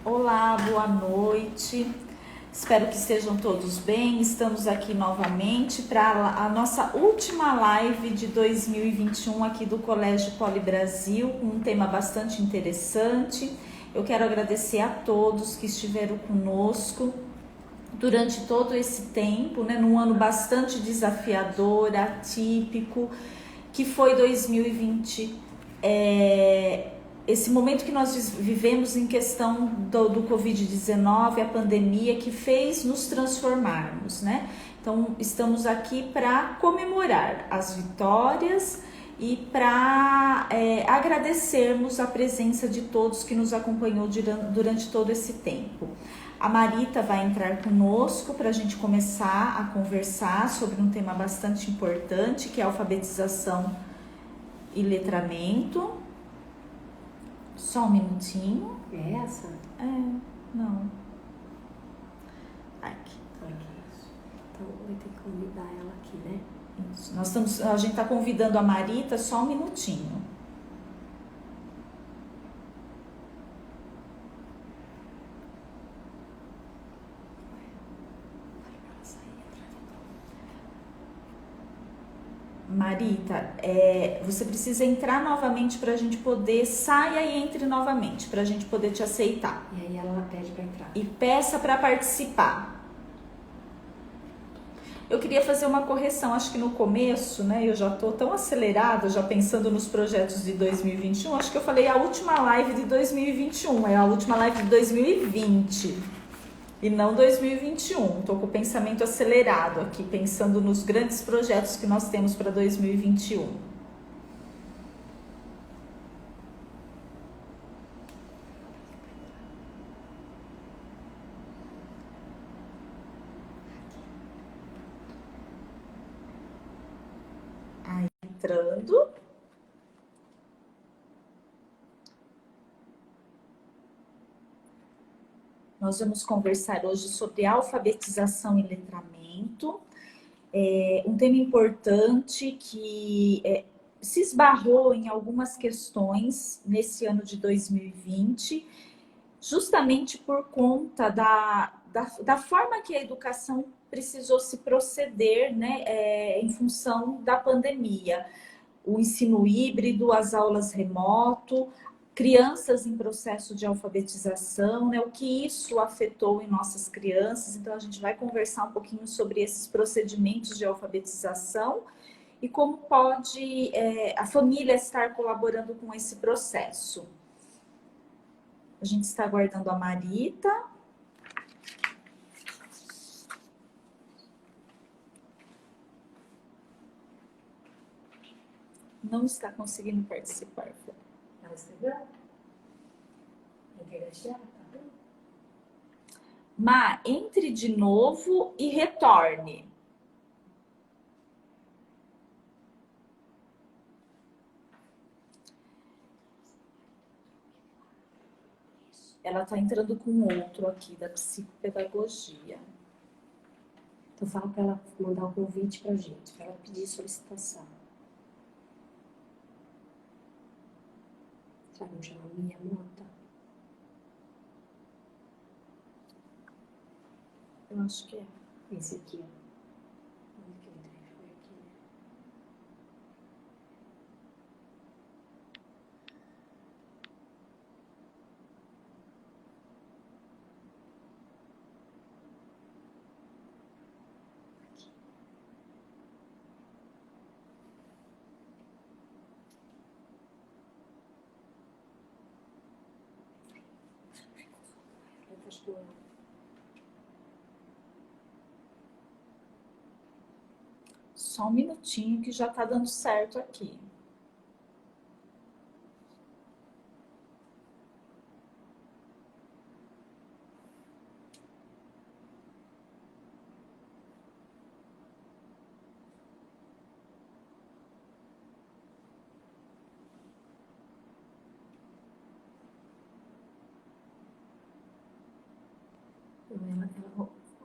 Olá, boa noite. Espero que estejam todos bem. Estamos aqui novamente para a nossa última live de 2021 aqui do Colégio Poli Brasil, com um tema bastante interessante. Eu quero agradecer a todos que estiveram conosco durante todo esse tempo, né, num ano bastante desafiador, atípico, que foi 2020. Esse momento que nós vivemos em questão do Covid-19, a pandemia que fez nos transformarmos, né? Então, estamos aqui para comemorar as vitórias e para agradecermos a presença de todos que nos acompanhou durante todo esse tempo. A Marita vai entrar conosco para a gente começar a conversar sobre um tema bastante importante, que é a alfabetização e letramento. Só um minutinho. É essa? Não. Aqui. Então vai ter que convidar ela aqui, né? Isso. A gente está convidando a Marita, só um minutinho. Marita, você precisa entrar novamente para a gente poder, saia e entre novamente, para a gente poder te aceitar. E aí ela pede para entrar. E peça para participar. Eu queria fazer uma correção, acho que no começo, né, eu já estou tão acelerada, já pensando nos projetos de 2021, acho que eu falei a última live de 2021, é a última live de 2020. E não 2021, estou com o pensamento acelerado aqui, pensando nos grandes projetos que nós temos para 2021. Aí, entrando. Nós vamos conversar hoje sobre alfabetização e letramento. Um tema importante que se esbarrou em algumas questões nesse ano de 2020, justamente por conta da forma que a educação precisou se proceder, né, em função da pandemia. O ensino híbrido, as aulas remoto, crianças em processo de alfabetização, né? O que isso afetou em nossas crianças. Então, a gente vai conversar um pouquinho sobre esses procedimentos de alfabetização e como pode a família estar colaborando com esse processo. A gente está aguardando a Marita. Não está conseguindo participar. Ela escreveu? A internet dela, tá vendo? Má, entre de novo e retorne. Ela está entrando com outro aqui da psicopedagogia. Então fala para ela mandar o convite pra gente, para ela pedir solicitação. Será que não chama Mia Mota? Eu acho que é. Esse aqui, ó. Onde que eu entrei? Foi aqui, né? Só um minutinho que já está dando certo aqui.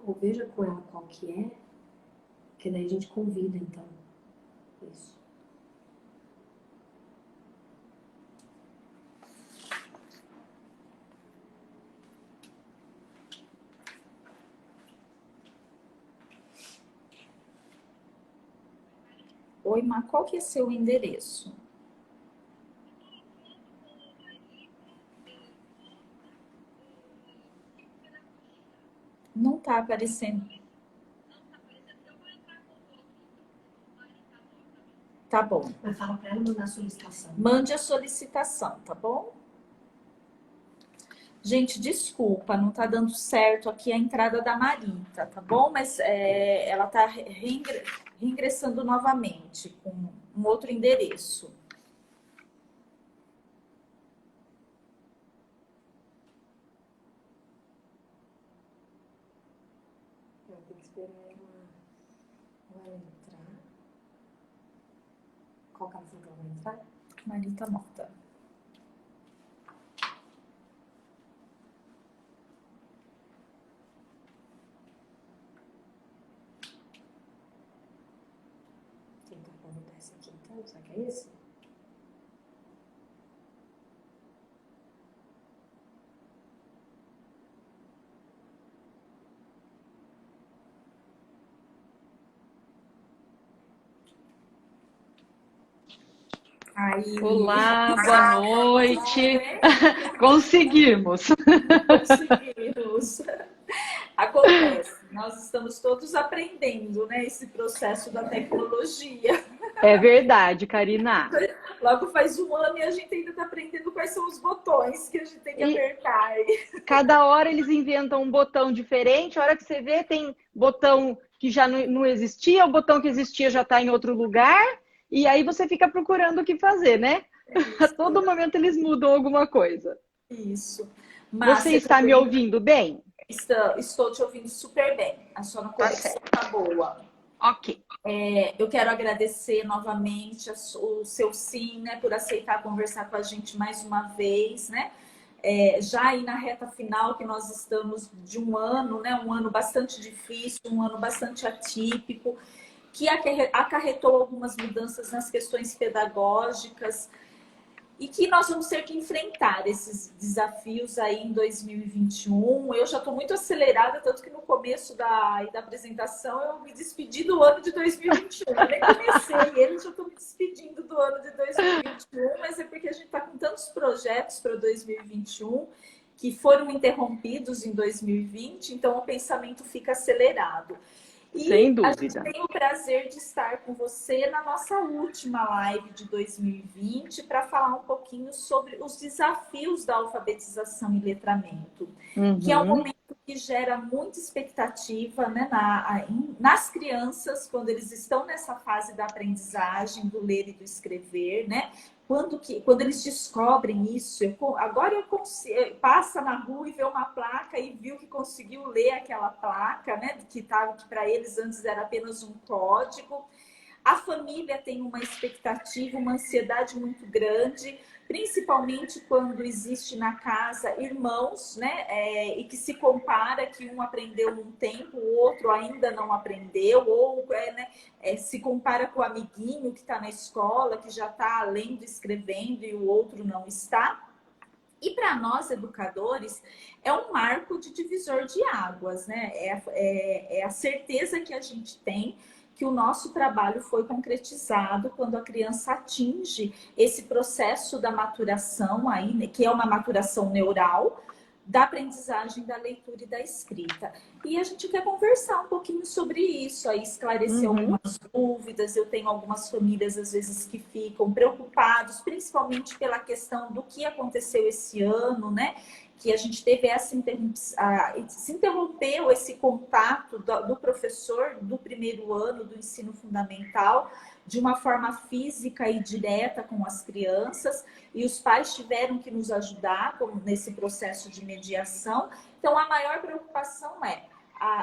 Ou veja com ela qual que é, que daí a gente convida, então. Isso. Oi, Má, qual que é seu endereço? Não tá aparecendo. Tá bom. Mas fala para ela mandar a solicitação. Mande a solicitação, tá bom? Gente, desculpa, não tá dando certo aqui a entrada da Marita, tá bom? Mas ela tá reingressando novamente com um outro endereço. Eu tenho que esperar ela entrar. Qual que ela falou que ela vai entrar? Marita Mota. Tentar convidar esse aqui então, será que é esse? Aí, Olá, boa noite. Conseguimos. conseguimos. Acontece, nós estamos todos aprendendo, né, esse processo da tecnologia. É verdade, Karina. Logo faz um ano e a gente ainda está aprendendo quais são os botões que a gente tem que apertar. Cada hora eles inventam um botão diferente. A hora que você vê, tem botão que já não existia, o botão que existia já está em outro lugar. E aí você fica procurando o que fazer, né? A todo momento eles mudam alguma coisa. Isso. Você está me ouvindo bem? Estou te ouvindo super bem. A sua conexão está boa. Ok. Eu quero agradecer novamente o seu sim, né, por aceitar conversar com a gente mais uma vez, né? Já aí na reta final que nós estamos de um ano, né? Um ano bastante difícil, um ano bastante atípico, que acarretou algumas mudanças nas questões pedagógicas e que nós vamos ter que enfrentar esses desafios aí em 2021. Eu já estou muito acelerada, tanto que no começo da apresentação eu me despedi do ano de 2021. Eu nem comecei ele, já estou me despedindo do ano de 2021, mas é porque a gente está com tantos projetos para 2021 que foram interrompidos em 2020, então o pensamento fica acelerado. E sem a dúvida. gente tem o prazer de estar com você na nossa última live de 2020 para falar um pouquinho sobre os desafios da alfabetização e letramento, que é um momento que gera muita expectativa, né, nas crianças, quando eles estão nessa fase da aprendizagem, do ler e do escrever, né? Quando eles descobrem isso, agora eu consigo, passa na rua e vê uma placa e viu que conseguiu ler aquela placa, né? Que para eles antes era apenas um código. A família tem uma expectativa, uma ansiedade muito grande, principalmente quando existe na casa irmãos, né? E que se compara que um aprendeu num tempo, o outro ainda não aprendeu, ou se compara com o amiguinho que está na escola, que já está lendo, escrevendo e o outro não está. E para nós, educadores, é um marco de divisor de águas, né? É a certeza que a gente tem que o nosso trabalho foi concretizado quando a criança atinge esse processo da maturação, aí, né, que é uma maturação neural, da aprendizagem da leitura e da escrita. E a gente quer conversar um pouquinho sobre isso, aí esclarecer algumas dúvidas. Eu tenho algumas famílias, às vezes, que ficam preocupados, principalmente pela questão do que aconteceu esse ano, né? Que a gente teve se interrompeu esse contato do professor do primeiro ano do ensino fundamental de uma forma física e direta com as crianças, e os pais tiveram que nos ajudar nesse processo de mediação. Então, a maior preocupação é: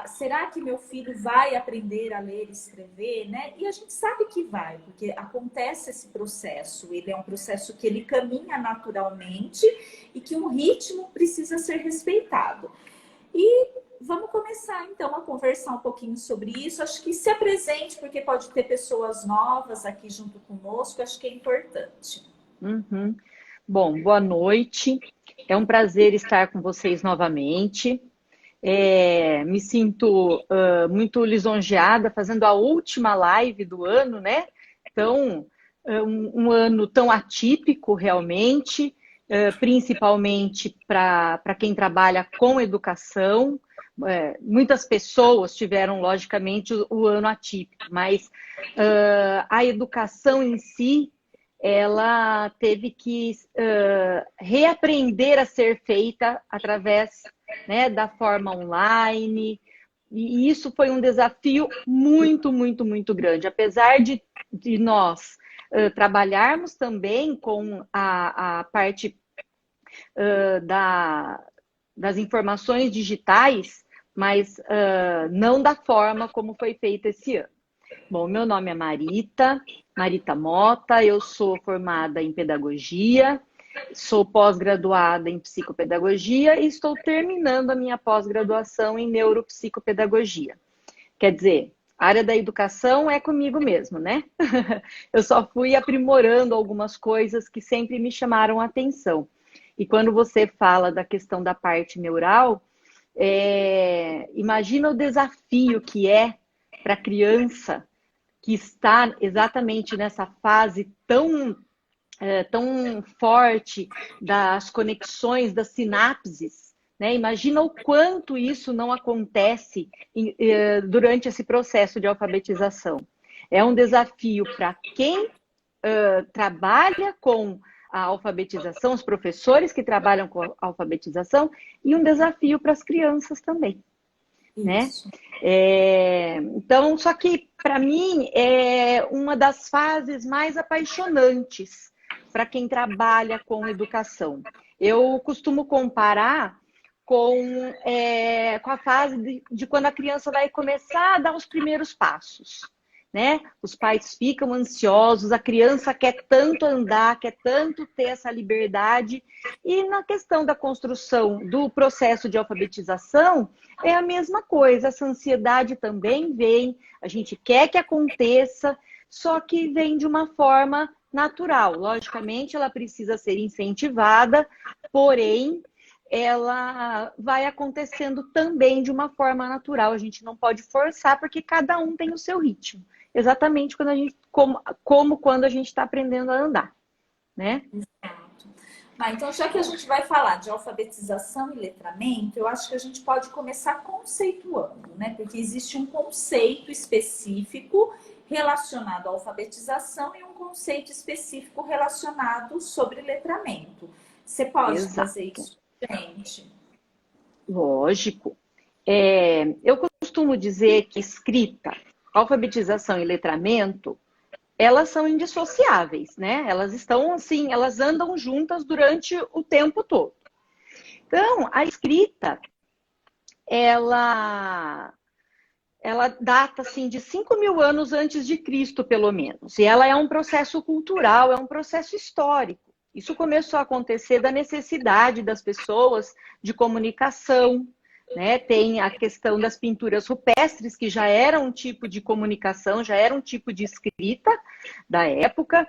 será que meu filho vai aprender a ler e escrever, né? E a gente sabe que vai, porque acontece esse processo. Ele é um processo que ele caminha naturalmente e que um ritmo precisa ser respeitado. E vamos começar, então, a conversar um pouquinho sobre isso. Acho que se apresente, porque pode ter pessoas novas aqui junto conosco. Acho que é importante. Bom, boa noite. É um prazer estar com vocês novamente. Me sinto muito lisonjeada fazendo a última live do ano, né? Então, um ano tão atípico realmente, principalmente para quem trabalha com educação. Muitas pessoas tiveram, logicamente, o ano atípico, mas a educação em si, ela teve que reaprender a ser feita através, né, da forma online, e isso foi um desafio muito, muito, muito grande. Apesar de nós trabalharmos também com a parte das informações digitais, mas não da forma como foi feito esse ano. Bom, meu nome é Marita Mota, eu sou formada em pedagogia, sou pós-graduada em psicopedagogia e estou terminando a minha pós-graduação em neuropsicopedagogia. Quer dizer, a área da educação é comigo mesmo, né? Eu só fui aprimorando algumas coisas que sempre me chamaram a atenção. E quando você fala da questão da parte neural, imagina o desafio que é para a criança que está exatamente nessa fase tão forte das conexões, das sinapses, né? Imagina o quanto isso não acontece durante esse processo de alfabetização. É um desafio para quem trabalha com a alfabetização, os professores que trabalham com a alfabetização, e um desafio para as crianças também. Né? Então, só que para mim é uma das fases mais apaixonantes para quem trabalha com educação. Eu costumo comparar com a fase de quando a criança vai começar a dar os primeiros passos. Né? Os pais ficam ansiosos, a criança quer tanto andar, quer tanto ter essa liberdade. E na questão da construção do processo de alfabetização, é a mesma coisa. Essa ansiedade também vem, a gente quer que aconteça, só que vem de uma forma natural. Logicamente, ela precisa ser incentivada, porém, ela vai acontecendo também de uma forma natural. A gente não pode forçar, porque cada um tem o seu ritmo. Exatamente quando como quando a gente está aprendendo a andar, né? Exato. Então, já que a gente vai falar de alfabetização e letramento, eu acho que a gente pode começar conceituando, né? Porque existe um conceito específico relacionado à alfabetização e um conceito específico relacionado sobre letramento. Você pode fazer isso, gente? Lógico. Eu costumo dizer que escrita, alfabetização e letramento, elas são indissociáveis, né? Elas estão assim, elas andam juntas durante o tempo todo. Então, a escrita, ela data assim de 5.000 anos antes de Cristo, pelo menos. E ela é um processo cultural, é um processo histórico. Isso começou a acontecer da necessidade das pessoas de comunicação, né? Tem a questão das pinturas rupestres, que já era um tipo de comunicação, já era um tipo de escrita da época.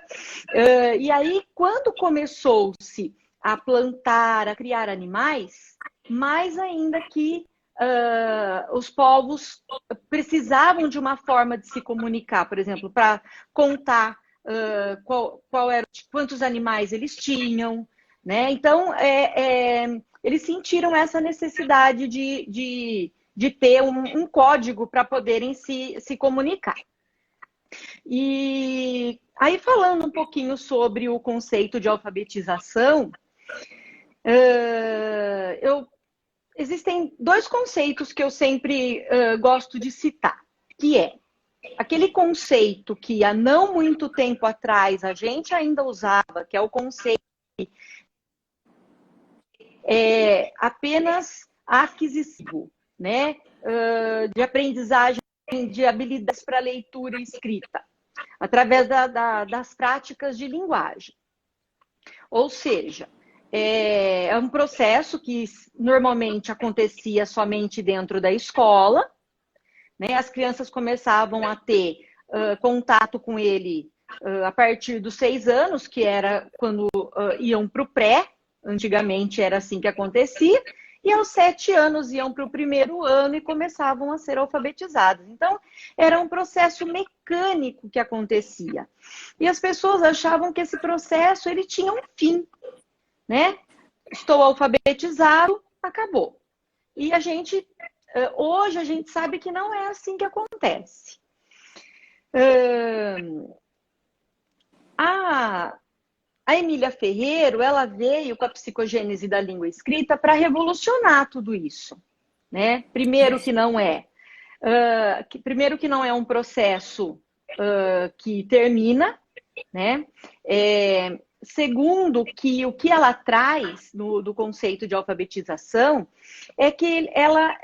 E aí, quando começou-se a plantar, a criar animais, mais ainda que os povos precisavam de uma forma de se comunicar, por exemplo, para contar qual era, quantos animais eles tinham, né? Então, eles sentiram essa necessidade de ter um código para poderem se comunicar. E aí, falando um pouquinho sobre o conceito de alfabetização, existem dois conceitos que eu sempre gosto de citar, que é aquele conceito que há não muito tempo atrás a gente ainda usava, que é o conceito apenas aquisitivo, né? De aprendizagem de habilidades para leitura e escrita, através das práticas de linguagem. Ou seja, é um processo que normalmente acontecia somente dentro da escola, né? As crianças começavam a ter contato com ele a partir dos 6 anos, que era quando iam para o pré. Antigamente era assim que acontecia, e aos 7 anos iam para o primeiro ano e começavam a ser alfabetizados. Então, era um processo mecânico que acontecia. E as pessoas achavam que esse processo ele tinha um fim, né? Estou alfabetizado, acabou. E hoje a gente sabe que não é assim que acontece. A Emília Ferreiro, ela veio com a psicogênese da língua escrita para revolucionar tudo isso, né? Primeiro que não é um processo que termina, né? Segundo, que o que ela traz do conceito de alfabetização é que ela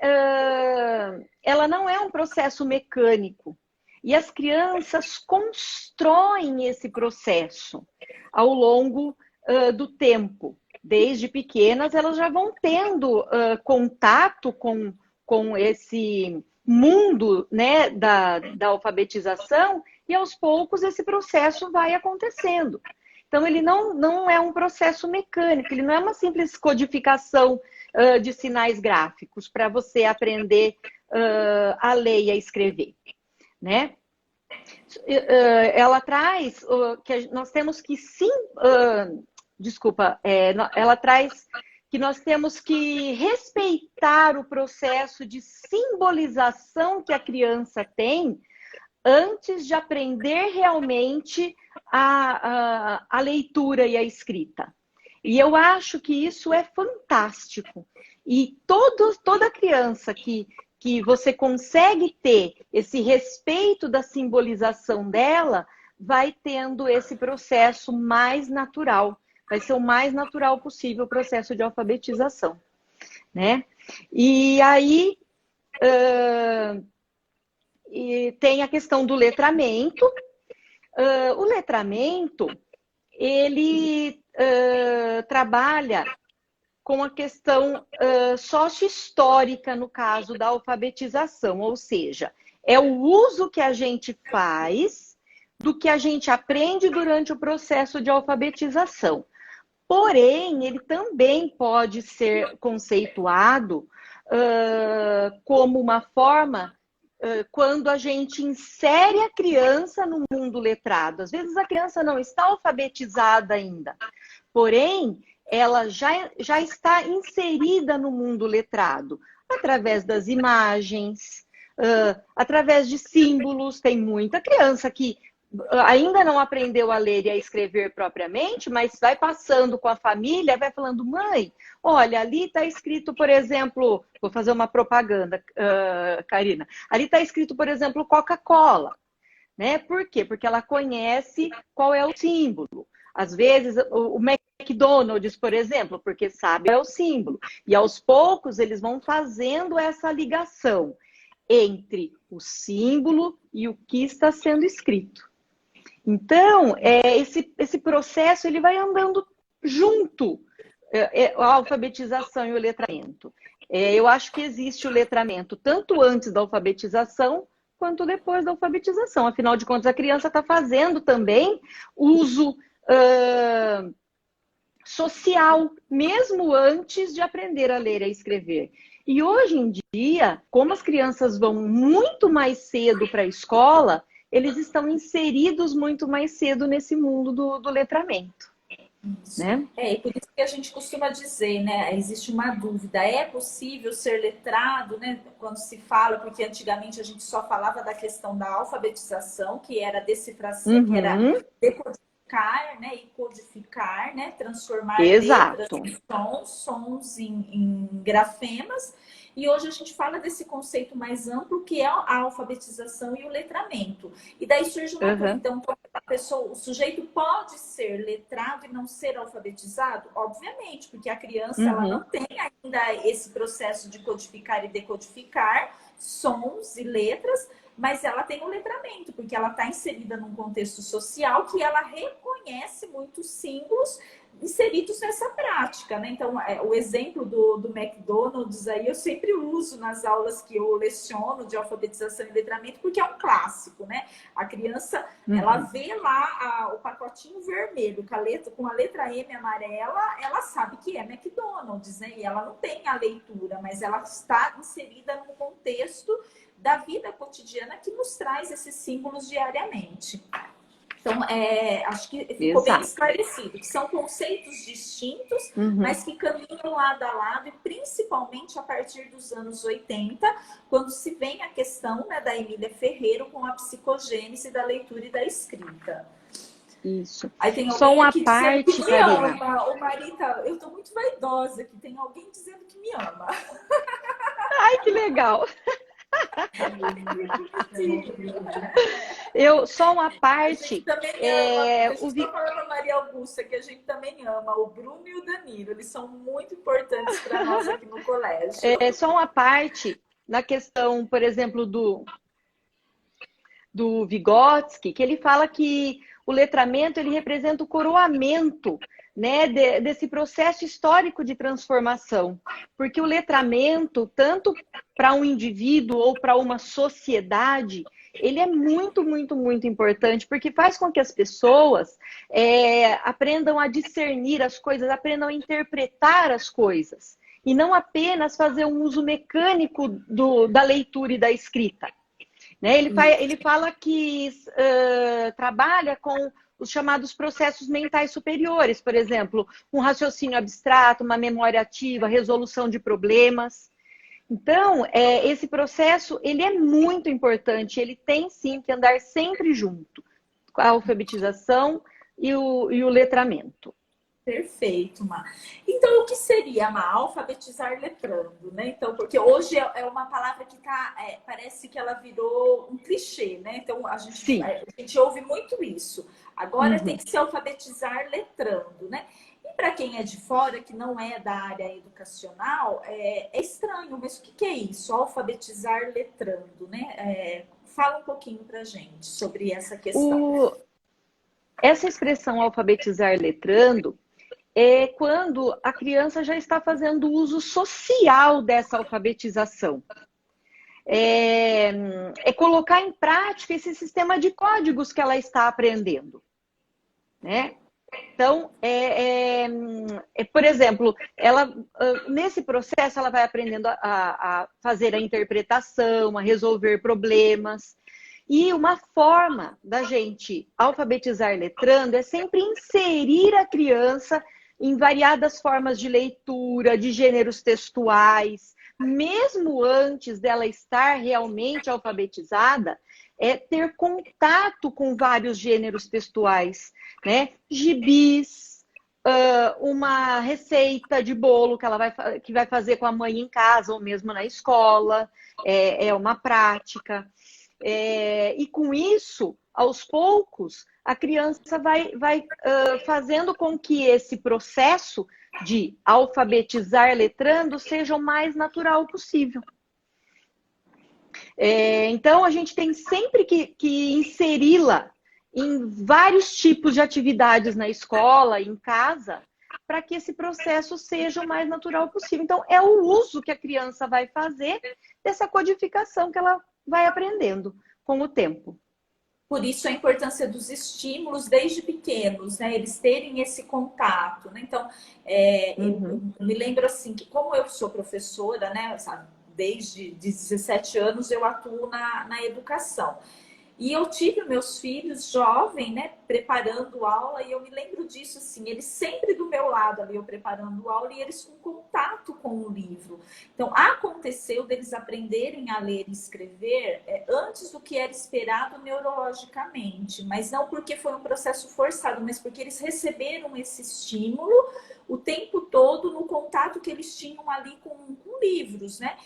não é um processo mecânico. E as crianças constroem esse processo ao longo do tempo. Desde pequenas, elas já vão tendo contato com esse mundo, né, da alfabetização, e aos poucos esse processo vai acontecendo. Então, ele não é um processo mecânico, ele não é uma simples codificação de sinais gráficos para você aprender a ler e a escrever, né? Ela traz que nós temos que ela traz que nós temos que respeitar o processo de simbolização que a criança tem antes de aprender realmente a leitura e a escrita. E eu acho que isso é fantástico. E toda criança que você consegue ter esse respeito da simbolização dela, vai tendo esse processo mais natural. Vai ser o mais natural possível o processo de alfabetização, né? E aí tem a questão do letramento. O letramento, ele trabalha com a questão sócio-histórica no caso da alfabetização, ou seja, é o uso que a gente faz do que a gente aprende durante o processo de alfabetização. Porém, ele também pode ser conceituado como uma forma quando a gente insere a criança no mundo letrado. Às vezes a criança não está alfabetizada ainda, porém, ela já está inserida no mundo letrado, através das imagens, através de símbolos. Tem muita criança que ainda não aprendeu a ler e a escrever propriamente, mas vai passando com a família, vai falando, mãe, olha, ali está escrito, por exemplo, vou fazer uma propaganda, Karina, ali está escrito, por exemplo, Coca-Cola, né? Por quê? Porque ela conhece qual é o símbolo. Às vezes, o McDonald's, por exemplo, porque sabe é o símbolo. E aos poucos eles vão fazendo essa ligação entre o símbolo e o que está sendo escrito. Então, esse processo ele vai andando junto, a alfabetização e o letramento. Eu acho que existe o letramento tanto antes da alfabetização quanto depois da alfabetização. Afinal de contas, a criança está fazendo também uso social, mesmo antes de aprender a ler e a escrever. E hoje em dia, como as crianças vão muito mais cedo para a escola, eles estão inseridos muito mais cedo nesse mundo do letramento. Isso. Né? E por isso que a gente costuma dizer, né? Existe uma dúvida, é possível ser letrado, né? Quando se fala, porque antigamente a gente só falava da questão da alfabetização, que era decifração, que era decodificar, né? E codificar, né? Transformar letras em sons em grafemas. E hoje a gente fala desse conceito mais amplo, que é a alfabetização e o letramento. E daí surge uma dúvida, então, o sujeito pode ser letrado e não ser alfabetizado? Obviamente, porque a criança ela não tem ainda esse processo de codificar e decodificar sons e letras, mas ela tem o letramento, porque ela está inserida num contexto social que ela reconhece muitos símbolos inseridos nessa prática, né? Então, o exemplo do McDonald's aí eu sempre uso nas aulas que eu leciono de alfabetização e letramento, porque é um clássico, né? A criança, ela vê lá o pacotinho vermelho com a letra M amarela, ela sabe que é McDonald's, né? E ela não tem a leitura, mas ela está inserida num contexto da vida cotidiana que nos traz esses símbolos diariamente. Então, acho que ficou bem esclarecido, que são conceitos distintos, mas que caminham lado a lado, e principalmente a partir dos anos 80, quando se vem a questão, né, da Emília Ferreiro com a psicogênese da leitura e da escrita. Isso. Aí tem Só alguém uma aqui parte, dizendo que me Karina. ama. Ô, Marita, eu tô muito vaidosa aqui. Tem alguém dizendo que me ama. Ai, que legal! Só uma parte. Também ama. A gente está falando a Maria Augusta, que a gente também ama. O Bruno e o Danilo, eles são muito importantes para nós aqui no colégio. Só uma parte na questão, por exemplo, do Vygotsky, que ele fala que o letramento ele representa o coroamento, né, desse processo histórico de transformação. Porque o letramento, tanto para um indivíduo ou para uma sociedade, ele é muito, muito, muito importante, porque faz com que as pessoas aprendam a discernir as coisas, aprendam a interpretar as coisas, e não apenas fazer um uso mecânico da leitura e da escrita. Né? Ele fala que trabalha com os chamados processos mentais superiores, por exemplo, um raciocínio abstrato, uma memória ativa, resolução de problemas. Então, esse processo ele é muito importante, ele tem sim que andar sempre junto com a alfabetização e o letramento. Perfeito, Má. Então, o que seria, Má, alfabetizar letrando, né? Então, porque hoje é uma palavra que parece que ela virou um clichê, né? Então, a gente ouve muito isso. Agora tem que se alfabetizar letrando, né? E para quem é de fora, que não é da área educacional, é estranho, mas o que é isso? Alfabetizar letrando, né? Fala um pouquinho para a gente sobre essa questão. Essa expressão alfabetizar letrando é quando a criança já está fazendo uso social dessa alfabetização. É colocar em prática esse sistema de códigos que ela está aprendendo. Né? Então, por exemplo, nesse processo ela vai aprendendo a fazer a interpretação, a resolver problemas. E uma forma da gente alfabetizar letrando é sempre inserir a criança em variadas formas de leitura, de gêneros textuais, mesmo antes dela estar realmente alfabetizada, ter contato com vários gêneros textuais, né? Gibis, uma receita de bolo que vai fazer com a mãe em casa ou mesmo na escola, é uma prática. E com isso, aos poucos, a criança vai fazendo com que esse processo de alfabetizar letrando seja o mais natural possível. Então, a gente tem sempre que inseri-la em vários tipos de atividades na escola, em casa, para que esse processo seja o mais natural possível. Então, é o uso que a criança vai fazer dessa codificação que ela vai aprendendo com o tempo. Por isso a importância dos estímulos desde pequenos, né? Eles terem esse contato, né? Então, eu me lembro assim, que como eu sou professora, né? Sabe, desde 17 anos eu atuo na educação. E eu tive meus filhos jovens, né, preparando aula, e eu me lembro disso, assim, eles sempre do meu lado ali, eu preparando aula, e eles com contato com o livro. Então, aconteceu deles aprenderem a ler e escrever antes do que era esperado neurologicamente, mas não porque foi um processo forçado, mas porque eles receberam esse estímulo o tempo todo no contato que eles tinham ali com livros, né?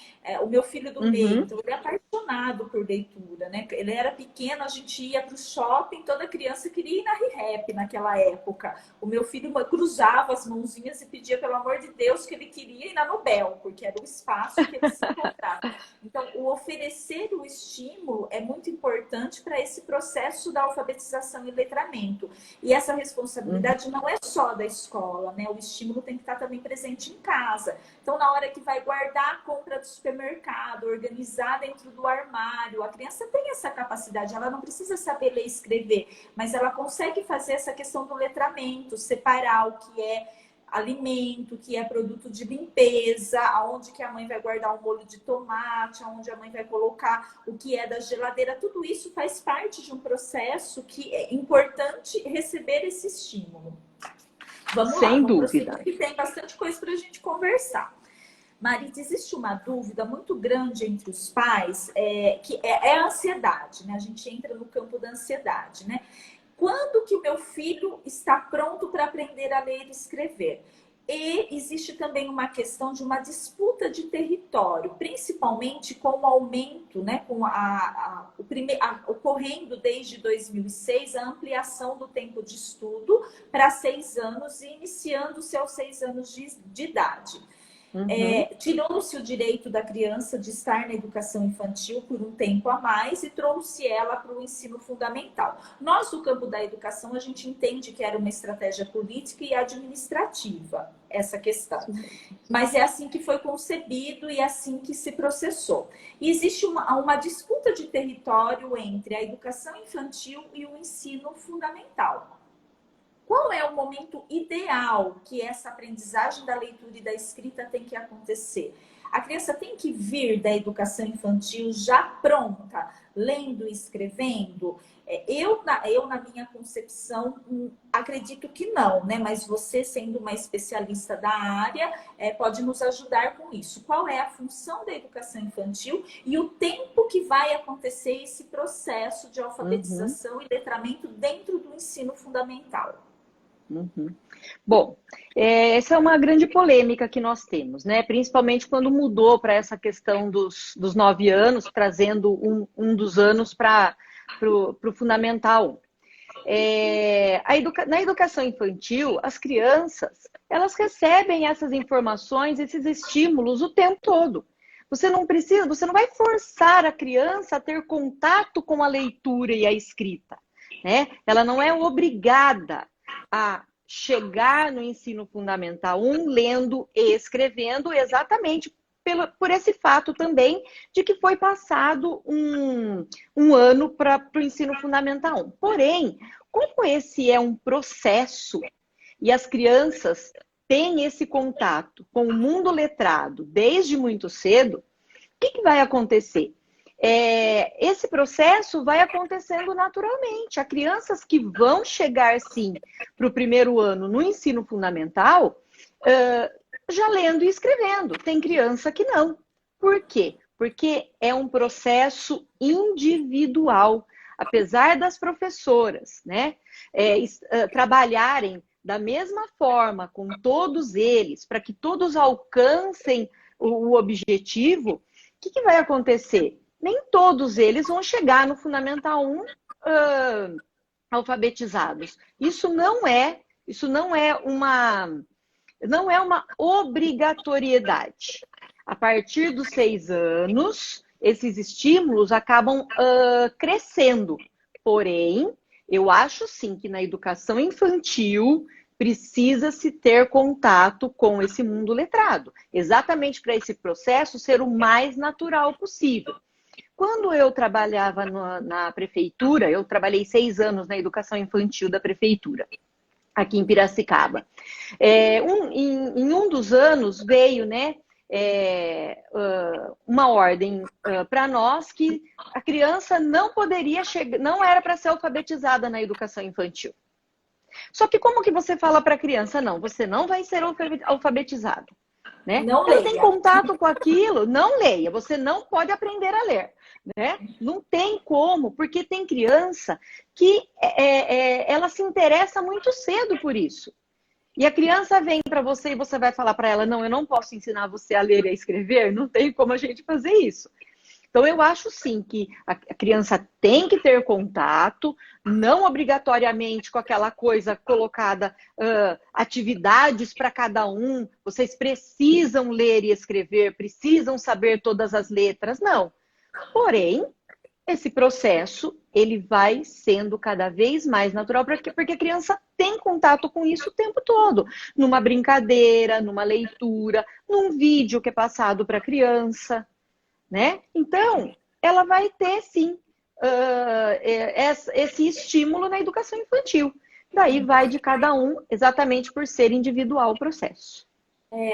O meu filho do meio, então ele é apaixonado por leitura, né? Ele era pequeno, a gente ia para o shopping, toda criança queria ir na ReHap naquela época. O meu filho cruzava as mãozinhas e pedia, pelo amor de Deus, que ele queria ir na Nobel, porque era o espaço que ele se encontrava. Então, o oferecer o estímulo é muito importante para esse processo da alfabetização e letramento. E essa responsabilidade não é só da escola, né? O estímulo tem que estar também presente em casa. Então, na hora que vai guardar a compra do supermercado, organizar dentro do armário, a criança tem essa capacidade, ela não precisa saber ler e escrever, mas ela consegue fazer essa questão do letramento, separar o que é alimento, o que é produto de limpeza, aonde que a mãe vai guardar um molho de tomate, aonde a mãe vai colocar o que é da geladeira. Tudo isso faz parte de um processo que é importante receber esse estímulo. Vamos lá, Sem vamos dúvida. prosseguir, que tem bastante coisa para a gente conversar. Marita, existe uma dúvida muito grande entre os pais, que é a ansiedade, né? A gente entra no campo da ansiedade, né? Quando que o meu filho está pronto para aprender a ler e escrever? E existe também uma questão de uma disputa de território, principalmente com o aumento, né, com ocorrendo desde 2006 a ampliação do tempo de estudo para 6 anos e iniciando-se aos 6 anos de idade. Tirou-se o direito da criança de estar na educação infantil por um tempo a mais e trouxe ela para o ensino fundamental. Nós, do campo da educação, a gente entende que era uma estratégia política e administrativa, essa questão. Mas é assim que foi concebido e é assim que se processou. E existe uma disputa de território entre a educação infantil e o ensino fundamental. Qual é o momento ideal que essa aprendizagem da leitura e da escrita tem que acontecer? A criança tem que vir da educação infantil já pronta, lendo e escrevendo? Eu na minha concepção, acredito que não, né? Mas você, sendo uma especialista da área, pode nos ajudar com isso. Qual é a função da educação infantil e o tempo que vai acontecer esse processo de alfabetização e letramento dentro do ensino fundamental? Bom, essa é uma grande polêmica que nós temos, né? Principalmente quando mudou para essa questão dos 9 anos, trazendo um dos anos para o fundamental. Na educação infantil, as crianças, elas recebem essas informações, esses estímulos o tempo todo. Você não vai forçar a criança a ter contato com a leitura e a escrita, né? Ela não é obrigada a chegar no ensino fundamental 1 lendo e escrevendo exatamente por esse fato também de que foi passado um ano para o ensino fundamental 1. Porém, como esse é um processo e as crianças têm esse contato com o mundo letrado desde muito cedo, o que vai acontecer? Esse processo vai acontecendo naturalmente. Há crianças que vão chegar, sim, para o primeiro ano no ensino fundamental, já lendo e escrevendo. Tem criança que não. Por quê? Porque é um processo individual. Apesar das professoras, né, trabalharem da mesma forma com todos eles, para que todos alcancem o objetivo, o que vai acontecer? Nem todos eles vão chegar no Fundamental 1 alfabetizados. Isso não é uma obrigatoriedade. A partir dos 6 anos, esses estímulos acabam crescendo. Porém, eu acho sim que na educação infantil precisa-se ter contato com esse mundo letrado, exatamente para esse processo ser o mais natural possível. Quando eu trabalhava na prefeitura, eu trabalhei 6 anos na educação infantil da prefeitura, aqui em Piracicaba. Em um dos anos veio, né, uma ordem para nós que a criança não poderia chegar, não era para ser alfabetizada na educação infantil. Só que como que você fala para a criança, não, você não vai ser alfabetizado, né? Não Ela leia. tem contato com aquilo, não leia, você não pode aprender a ler, né? Não tem como, porque tem criança que ela se interessa muito cedo por isso. E a criança vem para você e você vai falar para ela, não, eu não posso ensinar você a ler e a escrever, não tem como a gente fazer isso. Então, eu acho sim que a criança tem que ter contato, não obrigatoriamente com aquela coisa colocada, atividades para cada um, vocês precisam ler e escrever, precisam saber todas as letras, não. Porém, esse processo, ele vai sendo cada vez mais natural, porque a criança tem contato com isso o tempo todo. Numa brincadeira, numa leitura, num vídeo que é passado para a criança, né? Então, ela vai ter, sim, esse estímulo na educação infantil. Daí vai de cada um, exatamente por ser individual o processo.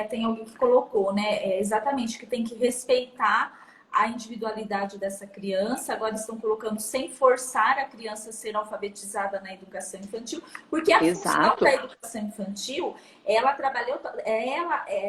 Tem alguém que colocou, né? Exatamente, que tem que respeitar a individualidade dessa criança. Agora estão colocando sem forçar a criança a ser alfabetizada na educação infantil, porque a função da educação infantil, ela trabalhou,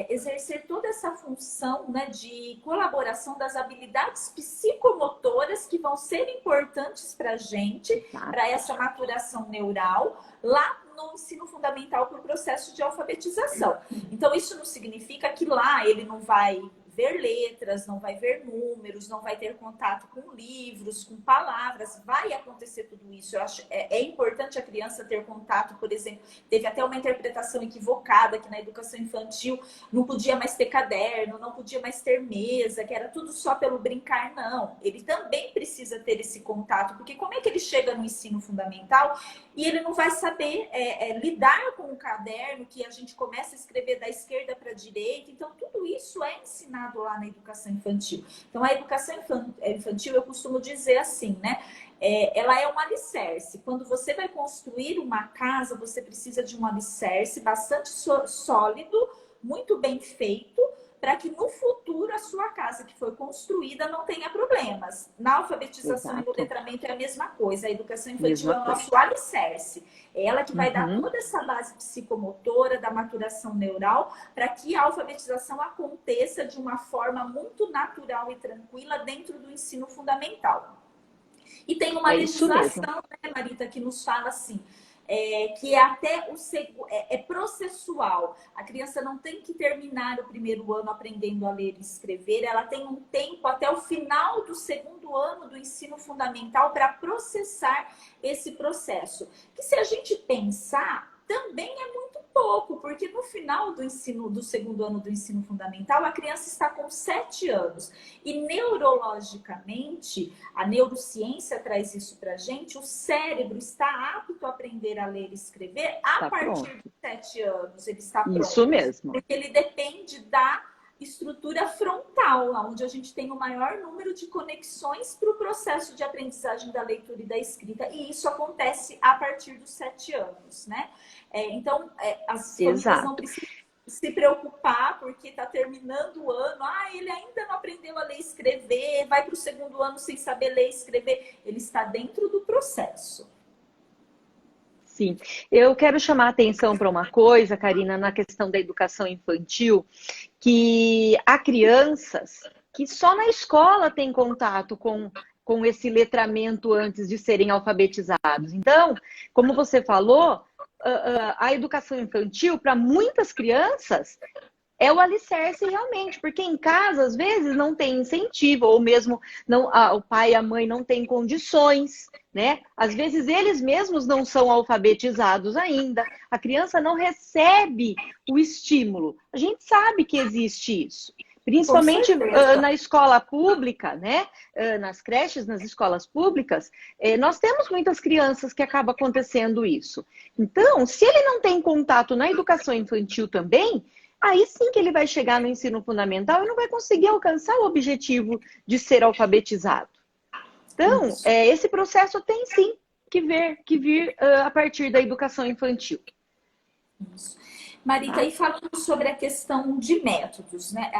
exercer toda essa função, né, de colaboração das habilidades psicomotoras que vão ser importantes para a gente, para essa maturação neural, lá no ensino fundamental para o processo de alfabetização. Então, isso não significa que lá ele não vai ver letras, não vai ver números, não vai ter contato com livros, com palavras, vai acontecer tudo isso. Eu acho importante a criança ter contato, por exemplo, teve até uma interpretação equivocada que na educação infantil não podia mais ter caderno, não podia mais ter mesa, que era tudo só pelo brincar, não. Ele também precisa ter esse contato, porque como é que ele chega no ensino fundamental e ele não vai saber lidar com o caderno, que a gente começa a escrever da esquerda para a direita, então tudo isso é ensinado lá na educação infantil. Então, a educação infantil, eu costumo dizer assim, né? Ela é um alicerce. Quando você vai construir uma casa, você precisa de um alicerce bastante sólido, muito bem feito, para que no futuro a sua casa que foi construída não tenha problemas. Na alfabetização e no letramento é a mesma coisa. A educação infantil é o nosso alicerce. É ela que vai dar toda essa base psicomotora, da maturação neural, para que a alfabetização aconteça de uma forma muito natural e tranquila dentro do ensino fundamental. E tem uma legislação, né, Marita, que nos fala assim, que é até processual. A criança não tem que terminar o primeiro ano aprendendo a ler e escrever, ela tem um tempo até o final do segundo ano do ensino fundamental para processar esse processo. Que se a gente pensar, também é muito pouco, porque no final do segundo ano do ensino fundamental, a criança está com 7 anos. E neurologicamente, a neurociência traz isso para a gente, o cérebro está apto a aprender a ler e escrever a partir de 7 anos. Ele está pronto. Isso mesmo. Porque ele depende da estrutura frontal, onde a gente tem o maior número de conexões para o processo de aprendizagem da leitura e da escrita. E isso acontece a partir dos 7 anos, né? Então, as famílias não precisam se preocupar porque está terminando o ano. Ele ainda não aprendeu a ler e escrever, vai para o segundo ano sem saber ler e escrever. Ele está dentro do processo. Sim, eu quero chamar a atenção para uma coisa, Karina, na questão da educação infantil, que há crianças que só na escola têm contato com esse letramento antes de serem alfabetizados. Então, como você falou, a educação infantil, para muitas crianças, é o alicerce realmente, porque em casa, às vezes, não tem incentivo, ou mesmo o pai e a mãe não têm condições, né? Às vezes, eles mesmos não são alfabetizados ainda, a criança não recebe o estímulo. A gente sabe que existe isso. Principalmente na escola pública, né? Nas creches, nas escolas públicas, nós temos muitas crianças que acaba acontecendo isso. Então, se ele não tem contato na educação infantil também, aí sim que ele vai chegar no ensino fundamental e não vai conseguir alcançar o objetivo de ser alfabetizado. Então, esse processo tem sim que vir a partir da educação infantil. Isso. Marita, e falando sobre a questão de métodos, né?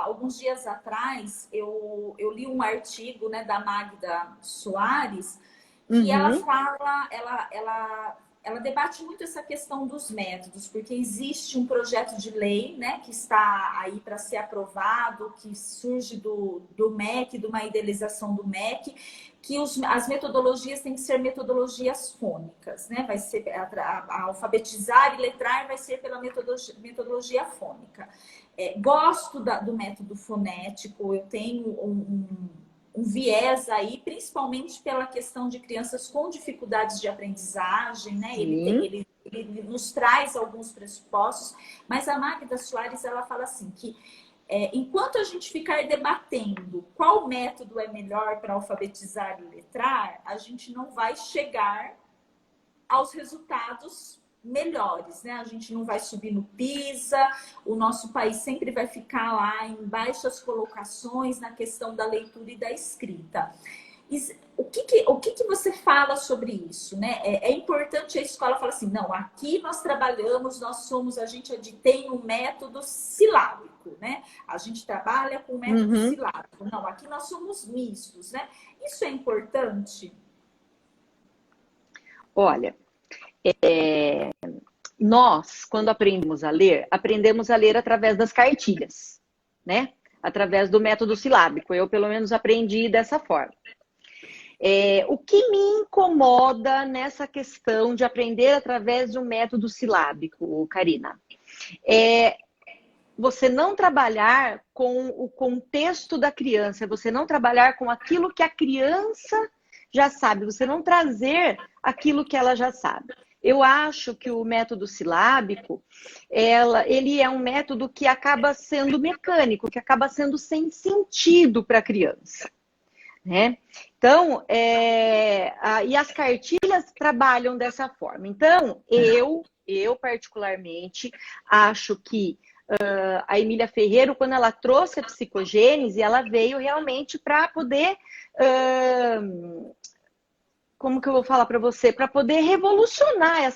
Alguns dias atrás, eu li um artigo, né, da Magda Soares, que ela fala, ela ela debate muito essa questão dos métodos, porque existe um projeto de lei, né, que está aí para ser aprovado, que surge do MEC, de uma idealização do MEC, que as metodologias têm que ser metodologias fônicas, né? Vai ser a alfabetizar e letrar vai ser pela metodologia fônica. Gosto do método fonético, eu tenho um viés aí, principalmente pela questão de crianças com dificuldades de aprendizagem, né? Ele nos traz alguns pressupostos, mas a Magda Soares, ela fala assim, que enquanto a gente ficar debatendo qual método é melhor para alfabetizar e letrar, a gente não vai chegar aos resultados melhores, né? A gente não vai subir no PISA, o nosso país sempre vai ficar lá em baixas colocações na questão da leitura e da escrita. O que você fala sobre isso, né? É importante a escola falar assim, não, aqui nós trabalhamos, a gente tem um método silábico, né? A gente trabalha com o método silábico. Não, aqui nós somos mistos, né? Isso é importante? Olha, nós, quando aprendemos a ler através das cartilhas, né? Através do método silábico. Eu, pelo menos, aprendi dessa forma. O que me incomoda nessa questão de aprender através de um método silábico, Karina, é você não trabalhar com o contexto da criança, você não trabalhar com aquilo que a criança já sabe, você não trazer aquilo que ela já sabe. Eu acho que o método silábico, ele é um método que acaba sendo mecânico, que acaba sendo sem sentido para a criança, né? Então, e as cartilhas trabalham dessa forma. Então, eu particularmente, acho que a Emília Ferreiro, quando ela trouxe a psicogênese, ela veio realmente para poder... como que eu vou falar para você? Para poder revolucionar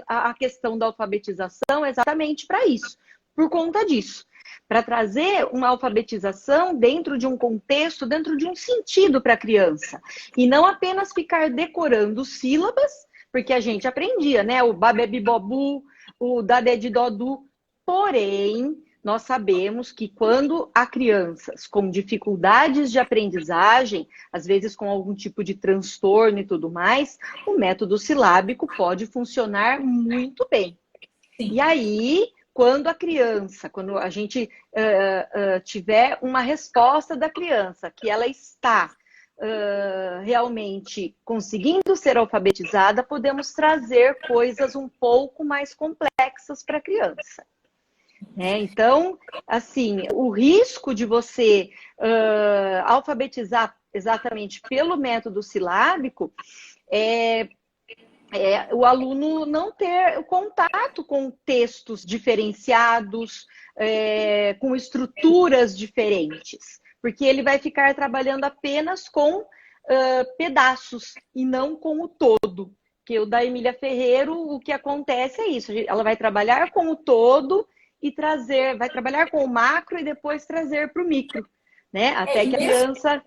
a questão da alfabetização exatamente para isso, por conta disso. Para trazer uma alfabetização dentro de um contexto, dentro de um sentido para a criança. E não apenas ficar decorando sílabas, porque a gente aprendia, né? O babebibobu, o dadedidodu. Porém, nós sabemos que quando há crianças com dificuldades de aprendizagem, às vezes com algum tipo de transtorno e tudo mais, o método silábico pode funcionar muito bem. Sim. E aí, quando a gente tiver uma resposta da criança, que ela está realmente conseguindo ser alfabetizada, podemos trazer coisas um pouco mais complexas para a criança. Então, assim, o risco de você alfabetizar exatamente pelo método silábico é o aluno não ter contato com textos diferenciados, com estruturas diferentes, porque ele vai ficar trabalhando apenas com pedaços e não com o todo. Que o da Emília Ferreiro, o que acontece é isso, ela vai trabalhar com o todo e vai trabalhar com o macro e depois trazer para o micro, né? Até que a criança...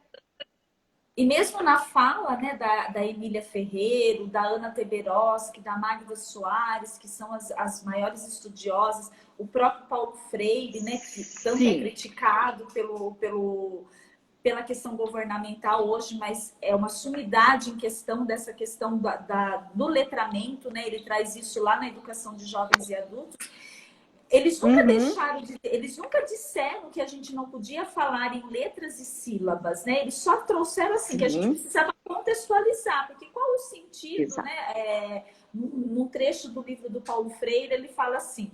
E mesmo na fala, né, da Emília Ferreiro, da Ana Teberoski, da Magda Soares, que são as maiores estudiosas, o próprio Paulo Freire, né, que tanto é criticado pela questão governamental hoje, mas é uma sumidade em questão dessa questão do letramento, né? Ele traz isso lá na educação de jovens e adultos. Eles nunca eles nunca disseram que a gente não podia falar em letras e sílabas, né? Eles só trouxeram assim, que a gente precisava contextualizar, porque qual o sentido, né? Num trecho do livro do Paulo Freire, ele fala assim,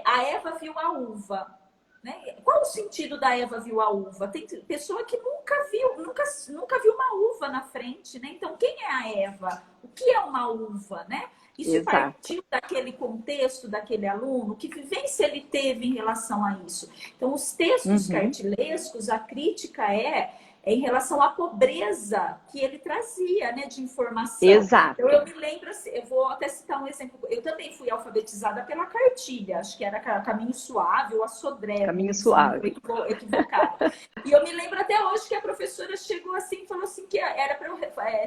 a Eva viu a uva, né? Qual o sentido da Eva viu a uva? Tem pessoa que nunca viu uma uva na frente, né? Então, quem é a Eva? O que é uma uva, né? Isso partiu daquele contexto daquele aluno, que vivência ele teve em relação a isso. Então, os textos cartilescos, a crítica em relação à pobreza que ele trazia, né, de informação. Exato. Então, eu me lembro, assim, eu vou até citar um exemplo. Eu também fui alfabetizada pela cartilha, acho que era Caminho Suave ou a Sodré, Caminho Suave. equivocado. E eu me lembro até hoje que a professora chegou assim e falou assim que era para eu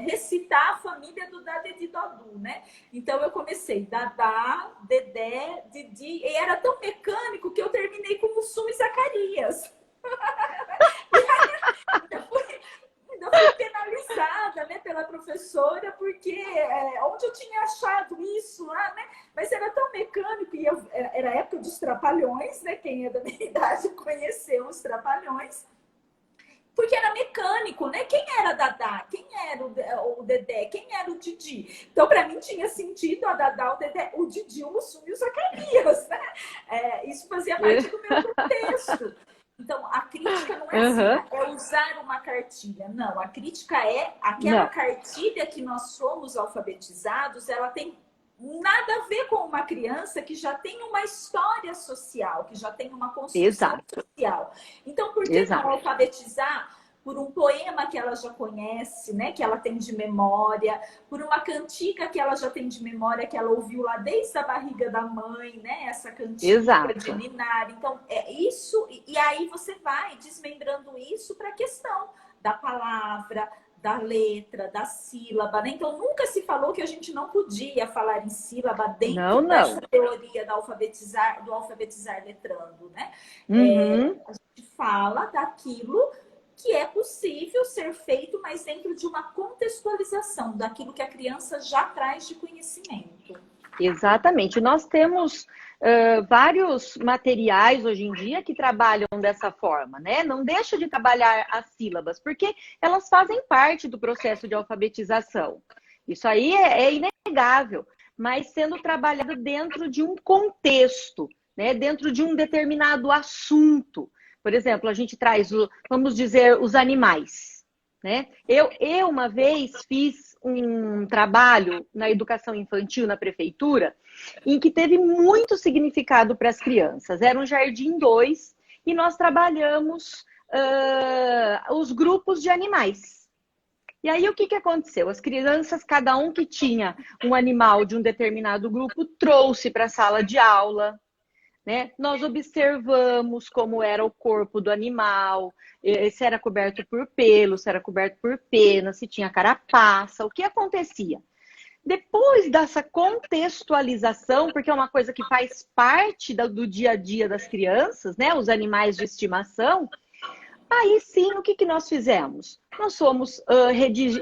recitar a família do Dada e Dodô, né? Então, eu comecei Dadá, Dedé, Didi, e era tão mecânico que eu terminei com Mussum e Zacarias. Ainda fui penalizada, né, pela professora, porque onde eu tinha achado isso lá, né? Mas era tão mecânico, e era a época dos Trapalhões, né? Quem é da minha idade conheceu os Trapalhões. Porque era mecânico, né? Quem era a Dadá? Quem era o Dedé? Quem era o Didi? Então, para mim, tinha sentido a Dadá, o Dedé, o Didi, o Mussum e o Zacarias, né? Isso fazia parte do meu contexto. Então, a crítica não é assim, é usar uma cartilha. Não, a crítica é aquela cartilha que nós somos alfabetizados, ela tem nada a ver com uma criança que já tem uma história social, que já tem uma construção social. Então, por que não alfabetizar por um poema que ela já conhece, né, que ela tem de memória, por uma cantiga que ela já tem de memória, que ela ouviu lá desde a barriga da mãe, né, essa cantiga de ninar. Então, é isso, e aí você vai desmembrando isso para a questão da palavra, da letra, da sílaba, né? Então, nunca se falou que a gente não podia falar em sílaba dentro dessa teoria do alfabetizar letrando, né? A gente fala daquilo que é possível ser feito, mas dentro de uma contextualização daquilo que a criança já traz de conhecimento. Exatamente. Nós temos vários materiais hoje em dia que trabalham dessa forma, né? Não deixa de trabalhar as sílabas, porque elas fazem parte do processo de alfabetização. Isso aí é inegável, mas sendo trabalhado dentro de um contexto, né? Dentro de um determinado assunto. Por exemplo, a gente traz, vamos dizer, os animais, né? Eu uma vez fiz um trabalho na educação infantil na prefeitura em que teve muito significado para as crianças. Era um Jardim 2 e nós trabalhamos os grupos de animais. E aí o que aconteceu? As crianças, cada um que tinha um animal de um determinado grupo, trouxe para a sala de aula. Né? Nós observamos como era o corpo do animal, se era coberto por pelo, se era coberto por pena, se tinha carapaça, o que acontecia? Depois dessa contextualização, porque é uma coisa que faz parte do dia a dia das crianças, né? Os animais de estimação, aí sim, o que nós fizemos? Nós fomos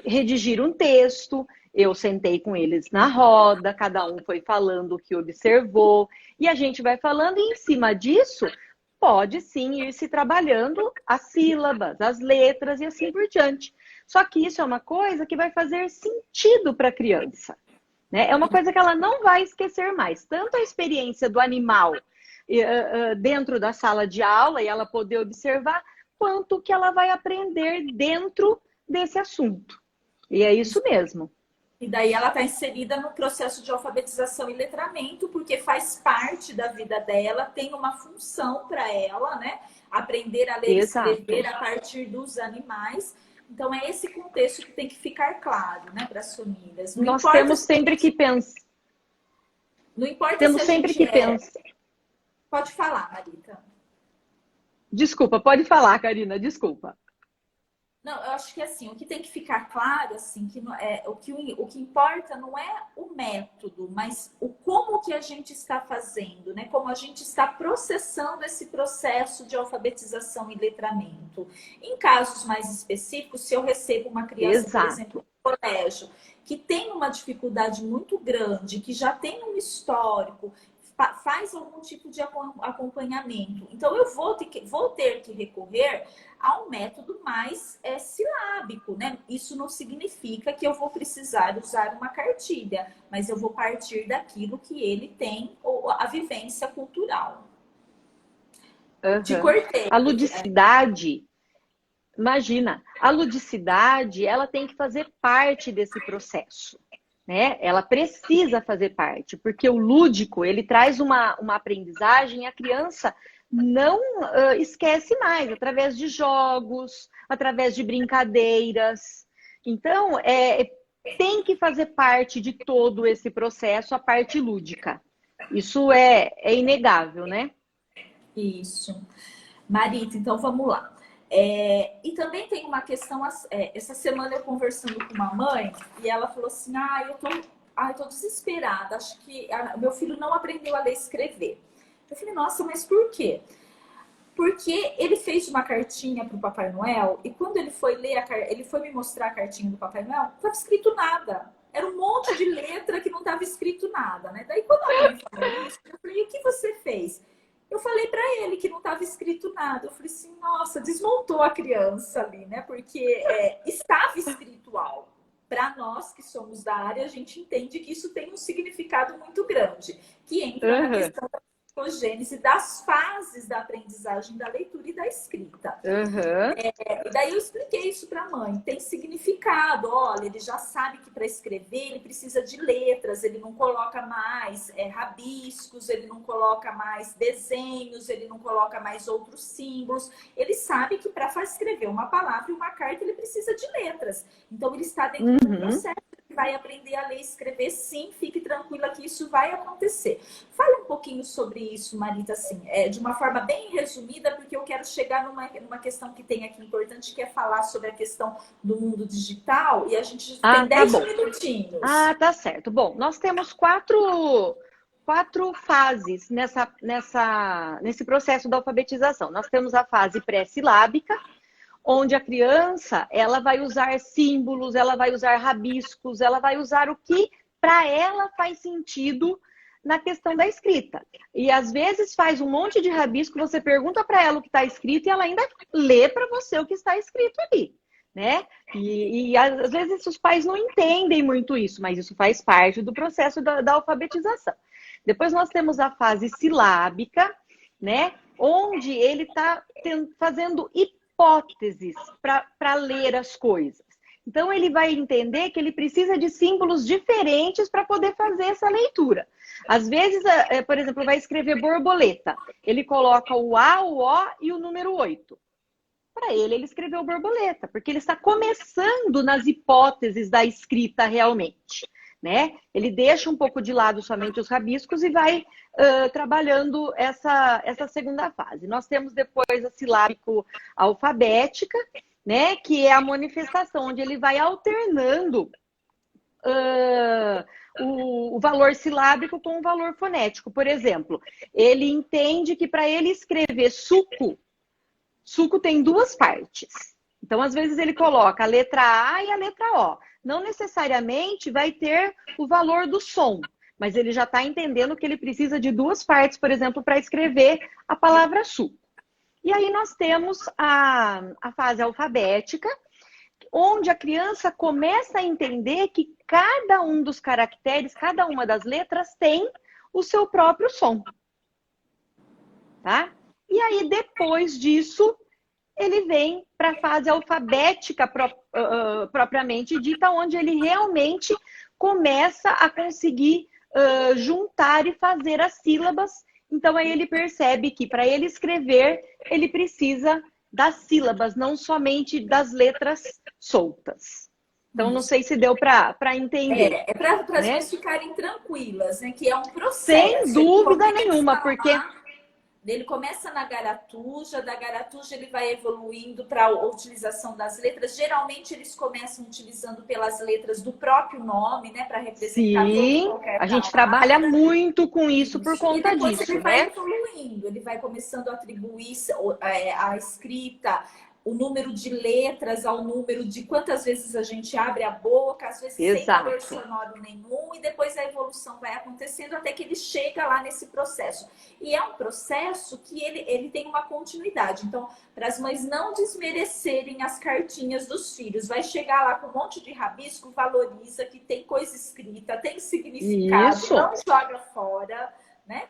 redigir um texto. Eu sentei com eles na roda, cada um foi falando o que observou, e a gente vai falando, e em cima disso, pode sim ir se trabalhando as sílabas, as letras e assim por diante. Só que isso é uma coisa que vai fazer sentido para a criança, né? É uma coisa que ela não vai esquecer mais. Tanto a experiência do animal dentro da sala de aula, e ela poder observar, quanto que ela vai aprender dentro desse assunto. E é isso mesmo. E daí ela está inserida no processo de alfabetização e letramento, porque faz parte da vida dela, tem uma função para ela, né? Aprender a ler e escrever a partir dos animais. Então, é esse contexto que tem que ficar claro, né, para as famílias. Nós temos sempre que pensar. Não importa temos se sempre que pensar. Pode falar, Marita. Desculpa, pode falar, Karina, desculpa. Não, eu acho que assim, o que tem que ficar claro, assim, que o que importa não é o método, mas o como que a gente está fazendo, né? Como a gente está processando esse processo de alfabetização e letramento. Em casos mais específicos, se eu recebo uma criança, por exemplo, no colégio, que tem uma dificuldade muito grande, que já tem um histórico, faz algum tipo de acompanhamento. Então, eu vou ter que recorrer a um método mais silábico, né? Isso não significa que eu vou precisar usar uma cartilha, mas eu vou partir daquilo que ele tem, ou a vivência cultural. Te cortei. A ludicidade, imagina, a ludicidade, ela tem que fazer parte desse processo. Né? Ela precisa fazer parte, porque o lúdico, ele traz uma aprendizagem, a criança não esquece mais, através de jogos, através de brincadeiras. Então, tem que fazer parte de todo esse processo a parte lúdica. Isso é inegável, né? Isso. Marita, então vamos lá. E também tem uma questão, essa semana eu conversando com uma mãe, e ela falou assim, eu tô desesperada, acho que meu filho não aprendeu a ler e escrever. Eu falei, nossa, mas por quê? Porque ele fez uma cartinha para o Papai Noel e quando ele foi ler, ele foi me mostrar a cartinha do Papai Noel, não estava escrito nada. Era um monte de letra que não estava escrito nada, né? Daí quando a mãe falou isso, eu falei, o que você fez? Eu falei para ele que não estava escrito nada. Eu falei assim, nossa, desmontou a criança ali, né? Porque estava escrito algo. Para nós que somos da área, a gente entende que isso tem um significado muito grande, que entra na questão da psicogênese das fases da aprendizagem da leitura e da escrita. E daí eu expliquei isso para a mãe. Tem significado. Olha, ele já sabe que para escrever ele precisa de letras. Ele não coloca mais rabiscos, ele não coloca mais desenhos, ele não coloca mais outros símbolos. Ele sabe que para escrever uma palavra e uma carta ele precisa de letras. Então ele está dentro do processo. Vai aprender a ler e escrever, sim, fique tranquila que isso vai acontecer. Fala um pouquinho sobre isso, Marita, assim, de uma forma bem resumida, porque eu quero chegar numa questão que tem aqui importante, que é falar sobre a questão do mundo digital, e a gente tem 10 minutinhos. Tá certo. Bom, nós temos quatro fases nesse processo da alfabetização. Nós temos a fase pré-silábica, onde a criança ela vai usar símbolos, ela vai usar rabiscos, ela vai usar o que para ela faz sentido na questão da escrita. E às vezes faz um monte de rabisco, você pergunta para ela o que está escrito e ela ainda lê para você o que está escrito ali, né? E às vezes os pais não entendem muito isso, mas isso faz parte do processo da alfabetização. Depois nós temos a fase silábica, né? Onde ele está fazendo hipóteses para ler as coisas. Então, ele vai entender que ele precisa de símbolos diferentes para poder fazer essa leitura. Às vezes, por exemplo, vai escrever borboleta. Ele coloca o A, o O e o número 8. Para ele escreveu borboleta, porque ele está começando nas hipóteses da escrita realmente, né? Ele deixa um pouco de lado somente os rabiscos e vai trabalhando essa segunda fase. Nós temos depois a silábico-alfabética, né? Que é a manifestação, onde ele vai alternando o valor silábico com o valor fonético. Por exemplo, ele entende que para ele escrever suco tem duas partes. Então, às vezes, ele coloca a letra A e a letra O. Não necessariamente vai ter o valor do som, mas ele já está entendendo que ele precisa de duas partes, por exemplo, para escrever a palavra suco. E aí nós temos a fase alfabética, onde a criança começa a entender que cada um dos caracteres, cada uma das letras tem o seu próprio som. Tá? E aí, depois disso, ele vem para a fase alfabética propriamente dita, onde ele realmente começa a conseguir juntar e fazer as sílabas. Então, aí ele percebe que para ele escrever, ele precisa das sílabas, não somente das letras soltas. Então, não sei se deu para entender. Para as pessoas ficarem tranquilas, né? Que é um processo. Sem dúvida nenhuma, porque... Ele começa na garatuja, da garatuja ele vai evoluindo para a utilização das letras. Geralmente eles começam utilizando pelas letras do próprio nome, né, para representar qualquer a gente trabalha muito com isso por conta disso, ele né? vai evoluindo, ele vai começando a atribuir a escrita, o número de letras ao número de quantas vezes a gente abre a boca, às vezes sem valor sonoro nenhum, e depois a evolução vai acontecendo até que ele chega lá nesse processo. E é um processo que ele tem uma continuidade. Então, para as mães não desmerecerem as cartinhas dos filhos, vai chegar lá com um monte de rabisco, valoriza que tem coisa escrita, tem significado, não joga fora, né?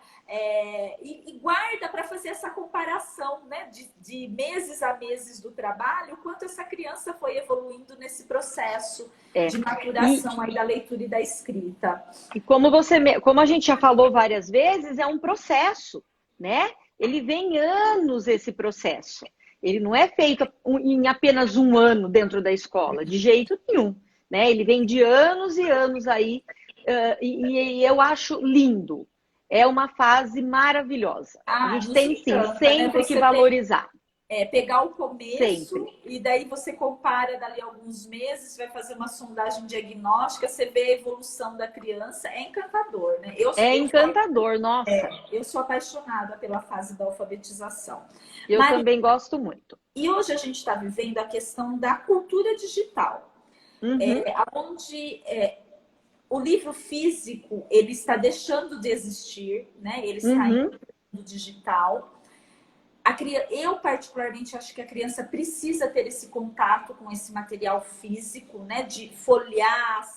E guarda para fazer essa comparação, né, de meses a meses do trabalho, quanto essa criança foi evoluindo nesse processo de maturação aí da leitura e da escrita. E como a gente já falou várias vezes, é um processo, né? ele vem anos esse processo. Ele não é feito em apenas um ano dentro da escola, de jeito nenhum, né? Ele vem de anos e anos aí, e eu acho lindo. É uma fase maravilhosa. A gente nos tem, sim, encanta, né? sempre que valorizar. Pegar o começo Sempre. e daí você compara dali a alguns meses, vai fazer uma sondagem diagnóstica, você vê a evolução da criança, é encantador, né? É encantador, nossa. Eu sou apaixonada pela fase da alfabetização. Eu também gosto muito. E hoje a gente está vivendo a questão da cultura digital, onde o livro físico ele está deixando de existir, né? Ele está indo no digital. Eu, particularmente, acho que a criança precisa ter esse contato com esse material físico, né? De folhear,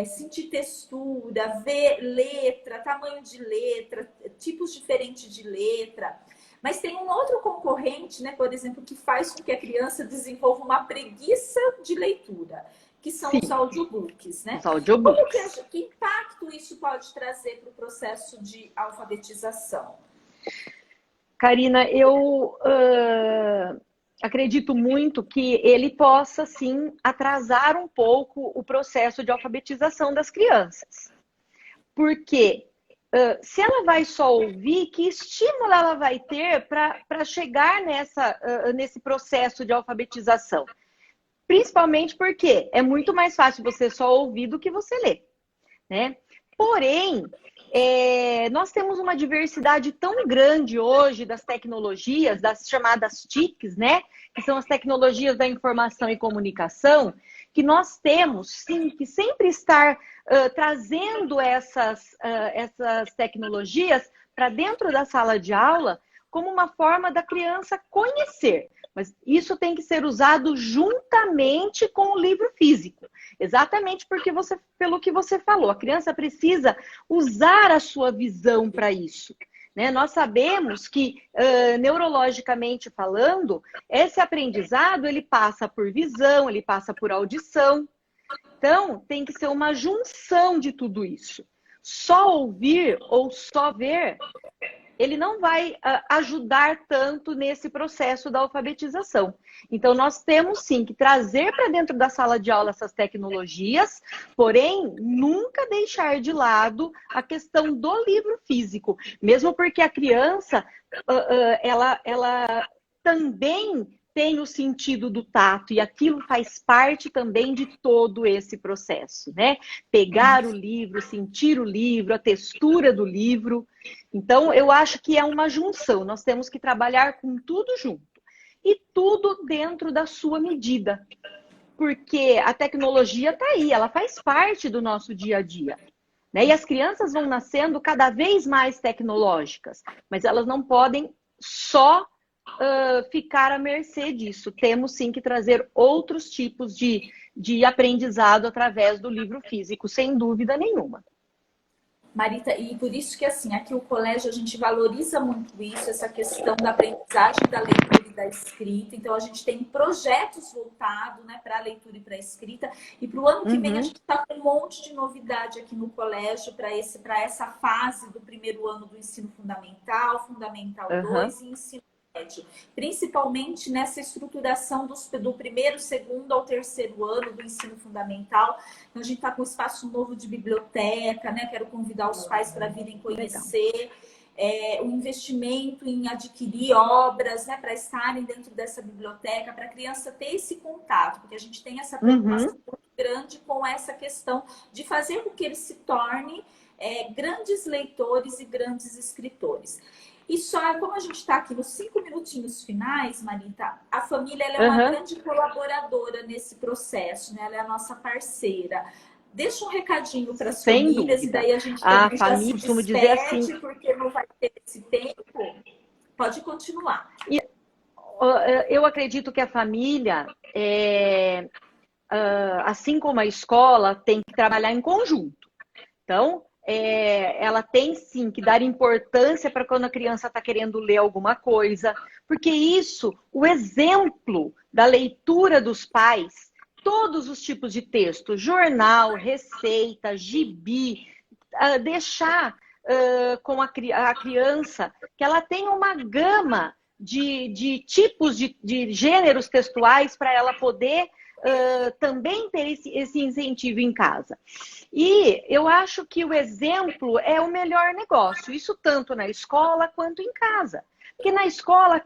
sentir textura, ver letra, tamanho de letra, tipos diferentes de letra. Mas tem um outro concorrente, né? Por exemplo, que faz com que a criança desenvolva uma preguiça de leitura, que são os audiobooks, né? Os audiobooks. Que impacto isso pode trazer para o processo de alfabetização? Karina, eu acredito muito que ele possa, sim, atrasar um pouco o processo de alfabetização das crianças. Porque se ela vai só ouvir, que estímulo ela vai ter para chegar nesse processo de alfabetização? Principalmente porque é muito mais fácil você só ouvir do que você ler, né? Porém, nós temos uma diversidade tão grande hoje das tecnologias, das chamadas TICs, né? Que são as tecnologias da informação e comunicação, que nós temos, sim, que sempre estar trazendo essas tecnologias para dentro da sala de aula como uma forma da criança conhecer. Mas isso tem que ser usado juntamente com o livro físico. Exatamente pelo que você falou. A criança precisa usar a sua visão para isso, né? Nós sabemos que, neurologicamente falando, esse aprendizado ele passa por visão, ele passa por audição. Então, tem que ser uma junção de tudo isso. Só ouvir ou só ver, ele não vai ajudar tanto nesse processo da alfabetização. Então, nós temos sim que trazer para dentro da sala de aula essas tecnologias, porém, nunca deixar de lado a questão do livro físico. Mesmo porque a criança, ela também tem o sentido do tato, e aquilo faz parte também de todo esse processo, né? Pegar o livro, sentir o livro, a textura do livro. Então, eu acho que é uma junção. Nós temos que trabalhar com tudo junto. E tudo dentro da sua medida. Porque a tecnologia está aí, ela faz parte do nosso dia a dia. Né? E as crianças vão nascendo cada vez mais tecnológicas. Mas elas não podem só ficar à mercê disso. Temos sim que trazer outros tipos de aprendizado através do livro físico, sem dúvida nenhuma. Marita, e por isso que assim, aqui o colégio a gente valoriza muito isso, essa questão da aprendizagem da leitura e da escrita. Então a gente tem projetos voltados, né, para a leitura e para a escrita. E para o ano que vem a gente está com um monte de novidade aqui no colégio para essa fase do primeiro ano do ensino fundamental, Fundamental 2 e ensino médio. Principalmente nessa estruturação do primeiro, segundo ao terceiro ano do ensino fundamental. Então, a gente está com um espaço novo de biblioteca, né? Quero convidar os pais para virem conhecer. O investimento em adquirir obras, né? Para estarem dentro dessa biblioteca, para a criança ter esse contato, porque a gente tem essa preocupação muito grande com essa questão de fazer com que eles se tornem grandes leitores e grandes escritores. E só, como a gente está aqui nos 5 minutinhos finais, Marita, a família ela é uma grande colaboradora nesse processo, né? Ela é a nossa parceira. Deixa um recadinho para as famílias e daí a gente também já se despede, porque não vai ter esse tempo. Pode continuar. Eu acredito que a família, assim como a escola, tem que trabalhar em conjunto. Então, ela tem sim que dar importância para quando a criança está querendo ler alguma coisa, porque isso, o exemplo da leitura dos pais, todos os tipos de texto, jornal, receita, gibi, deixar com a criança, que ela tenha uma gama de tipos de gêneros textuais para ela poder também ter esse incentivo em casa. E eu acho que o exemplo é o melhor negócio, isso tanto na escola quanto em casa. Porque na escola